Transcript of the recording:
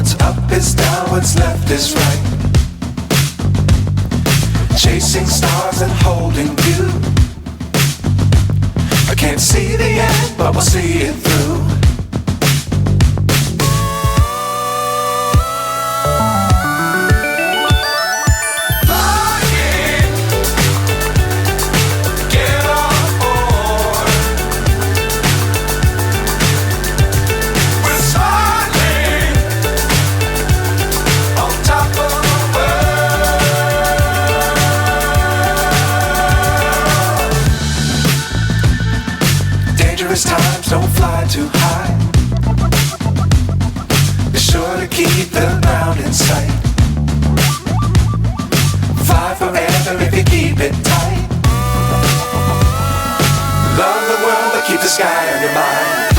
What's up is down, what's left is right. Chasing stars and holding you. I can't see the end, but we'll see it through. Times don't fly too high. Be sure to keep the ground in sight. Fly forever if you keep it tight. Love the world but keep the sky on your mind.